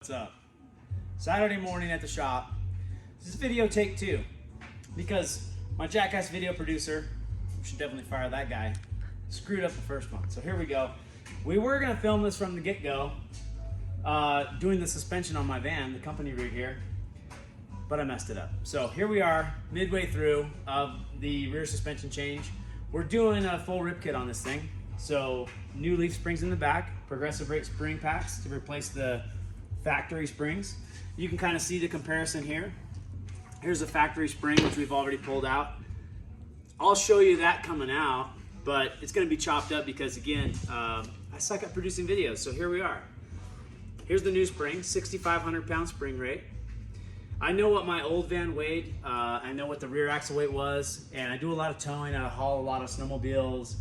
What's up? Saturday morning at the shop. This is video take 2 because my jackass video producer, we should definitely fire that guy, screwed up the first one. So here we go. We were gonna film this from the get-go, doing the suspension on my van, the company rig here, but I messed it up. So here we are, midway through of the rear suspension change. We're doing a full rip kit on this thing. So new leaf springs in the back, progressive rate spring packs to replace the factory springs. You can kind of see the comparison here. Here's a factory spring, which we've already pulled out. I'll show you that coming out, but it's going to be chopped up because, again, I suck at producing videos. So here we are. Here's the new spring, 6,500 pound spring rate. I know what my old van weighed. I know what the rear axle weight was, and I do a lot of towing. I haul a lot of snowmobiles,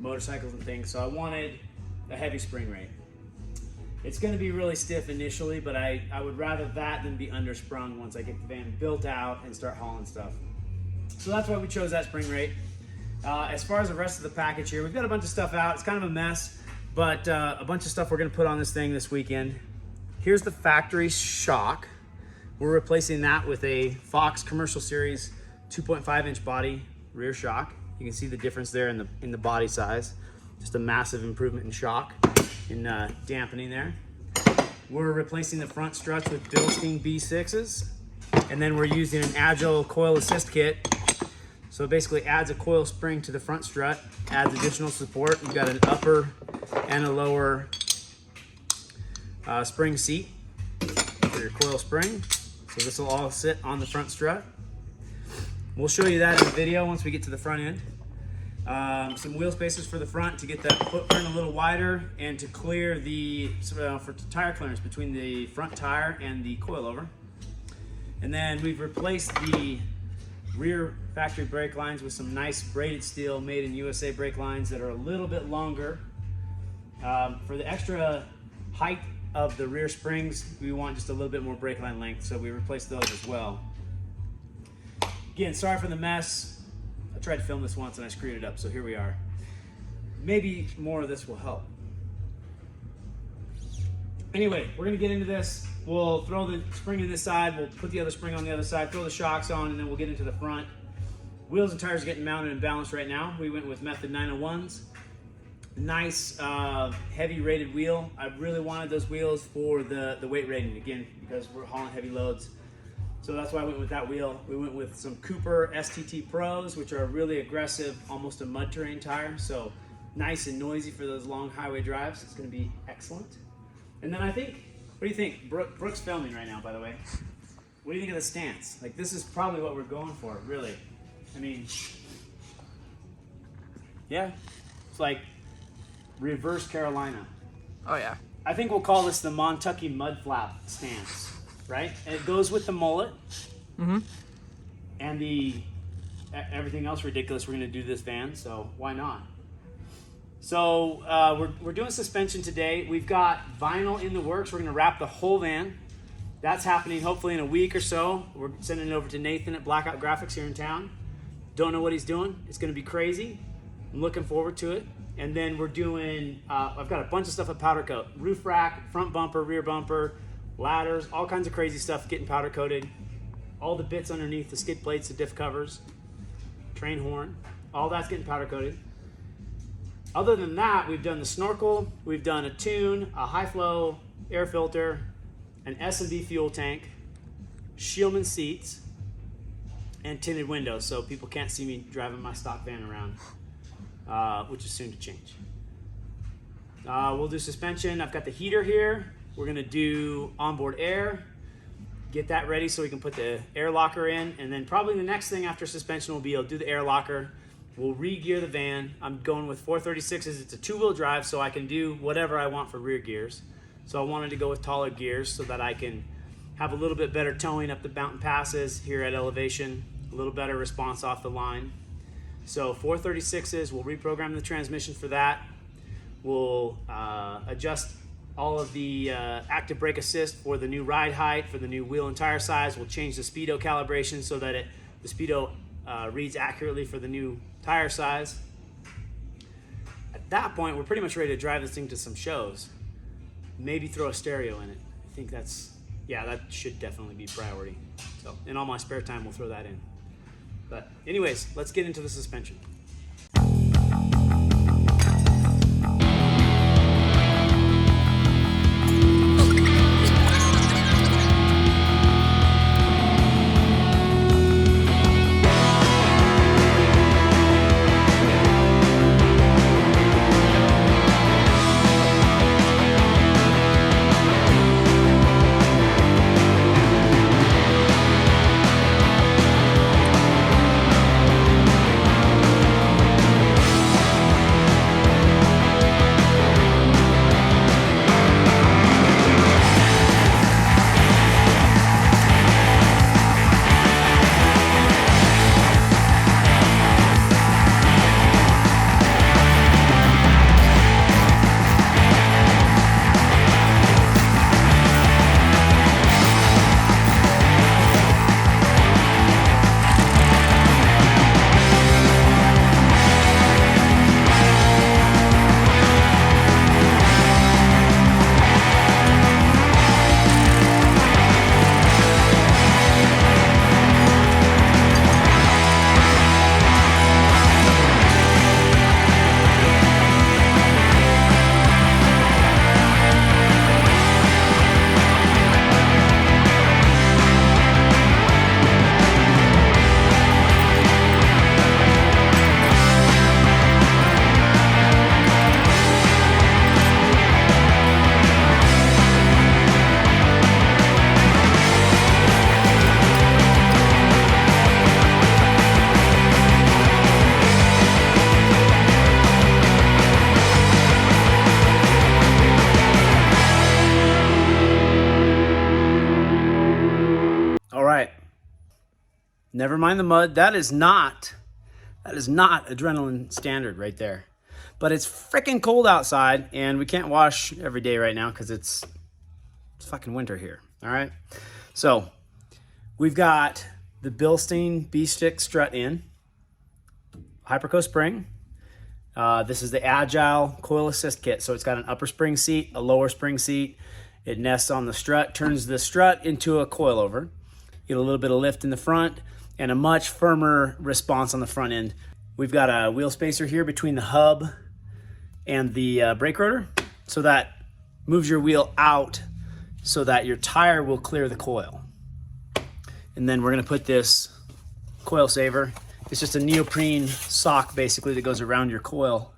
motorcycles, and things. So I wanted a heavy spring rate. It's going to be really stiff initially, but I would rather that than be undersprung once I get the van built out and start hauling stuff. So that's why we chose that spring rate. As far as the rest of the package here, we've got a bunch of stuff out. It's kind of a mess, but a bunch of stuff we're going to put on this thing this weekend. Here's the factory shock. We're replacing that with a Fox Commercial Series 2.5 inch body rear shock. You can see the difference there in the body size. Just a massive improvement in shock. In dampening there. We're replacing the front struts with Bilstein B6s, and then we're using an Agile coil assist kit. So it basically adds a coil spring to the front strut, adds additional support. You've got an upper and a lower spring seat for your coil spring. So this will all sit on the front strut. We'll show you that in the video once we get to the front end. Some wheel spacers for the front to get that footprint a little wider and to clear the for tire clearance between the front tire and the coilover. And then we've replaced the rear factory brake lines with some nice braided steel made in USA brake lines that are a little bit longer. For the extra height of the rear springs, we want just a little bit more brake line length, so we replaced those as well. Again, sorry for the mess. I tried to film this once and I screwed it up, so here we are. Maybe more of this will help. Anyway, we're gonna get into this. We'll throw the spring in this side, we'll put the other spring on the other side, throw the shocks on, and then we'll get into the front. Wheels and tires are getting mounted and balanced right now. We went with Method 901s. Nice, heavy rated wheel. I really wanted those wheels for the weight rating, again, because we're hauling heavy loads. So that's why I went with that wheel. We went with some Cooper STT Pros, which are a really aggressive, almost a mud terrain tire. So nice and noisy for those long highway drives. It's gonna be excellent. And then I think, what do you think? Brooke's filming right now, by the way. What do you think of the stance? Like, this is probably what we're going for, really. I mean, yeah, it's like reverse Carolina. Oh yeah. I think we'll call this the Montucky mud flap stance. Right? And it goes with the mullet. Mm-hmm. And the everything else ridiculous we're going to do this van, so why not? So we're doing suspension today. We've got vinyl in the works. We're going to wrap the whole van. That's happening hopefully in a week or so. We're sending it over to Nathan at Blackout Graphics here in town. Don't know what he's doing. It's going to be crazy. I'm looking forward to it. And then we're doing, I've got a bunch of stuff at powder coat. Roof rack, front bumper, rear bumper, ladders, all kinds of crazy stuff getting powder coated. All the bits underneath the skid plates, the diff covers, train horn, all that's getting powder coated. Other than that, we've done the snorkel, we've done a tune, a high flow air filter, an S&B fuel tank, Shieldman seats, and tinted windows so people can't see me driving my stock van around, which is soon to change. We'll do suspension. I've got the heater here. We're gonna do onboard air, get that ready so we can put the air locker in, and then probably the next thing after suspension will be I'll do the air locker. We'll re-gear the van. I'm going with 436s. It's a 2-wheel drive, so I can do whatever I want for rear gears. So I wanted to go with taller gears so that I can have a little bit better towing up the mountain passes here at elevation, a little better response off the line. So 436s, we'll reprogram the transmission for that. We'll adjust all of the active brake assist for the new ride height, for the new wheel and tire size. We'll change the speedo calibration so that the speedo reads accurately for the new tire size. At that point, we're pretty much ready to drive this thing to some shows. Maybe throw a stereo in it. think that's, yeah, that should definitely be priority. So in all my spare time, we'll throw that in. But anyways, let's get into the suspension. Never mind the mud. That is not adrenaline standard right there. But it's freaking cold outside, and we can't wash every day right now because it's fucking winter here. All right. So we've got the Bilstein B-stick strut in, Hyperco spring. This is the Agile coil assist kit. So it's got an upper spring seat, a lower spring seat. It nests on the strut, turns the strut into a coilover. Get a little bit of lift in the front and a much firmer response on the front end. We've got a wheel spacer here between the hub and the brake rotor, so that moves your wheel out so that your tire will clear the coil. And then we're gonna put this coil saver. It's just a neoprene sock basically that goes around your coil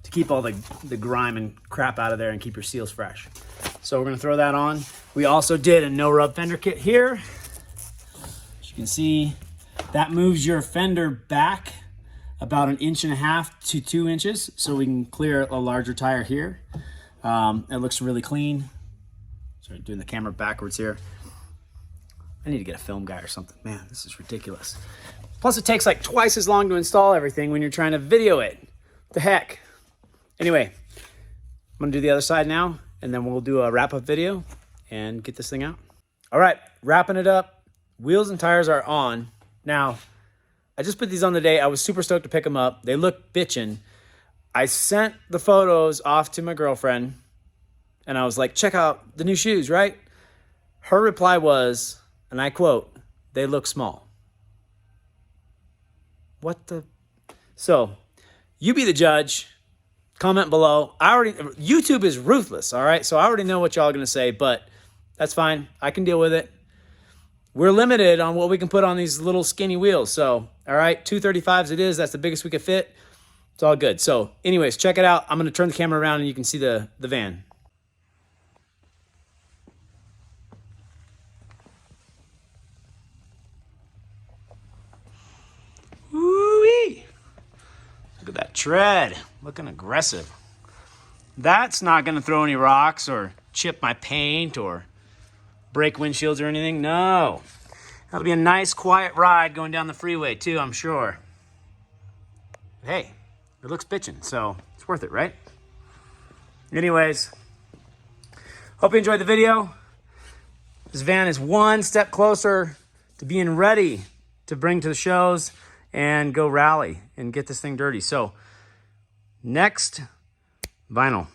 to keep all the grime and crap out of there and keep your seals fresh. So we're gonna throw that on. We also did a no rub fender kit here. As you can see, that moves your fender back about 1.5 to 2 inches so we can clear a larger tire here. It looks really clean. Sorry, doing the camera backwards here. I need to get a film guy or something. Man, this is ridiculous. Plus it takes like twice as long to install everything when you're trying to video it. What the heck? Anyway, I'm gonna do the other side now, and then we'll do a wrap-up video and get this thing out. All right, wrapping it up. Wheels and tires are on. Now, I just put these on the day. I was super stoked to pick them up. They look bitchin'. I sent the photos off to my girlfriend, and I was like, check out the new shoes, right? Her reply was, and I quote, "They look small." What the? So, you be the judge. Comment below. YouTube is ruthless, all right? So I already know what y'all are gonna say, but that's fine. I can deal with it. We're limited on what we can put on these little skinny wheels. So, all right, 235s it is. That's the biggest we could fit. It's all good. So anyways, check it out. I'm gonna turn the camera around and you can see the van. Woo-wee. Look at that tread, looking aggressive. That's not gonna throw any rocks or chip my paint or break windshields or anything. No, that'll be a nice quiet ride going down the freeway too, I'm sure. Hey, it looks bitchin', so it's worth it, right? Anyways, hope you enjoyed the video. This van is one step closer to being ready to bring to the shows and go rally and get this thing dirty. So next, vinyl.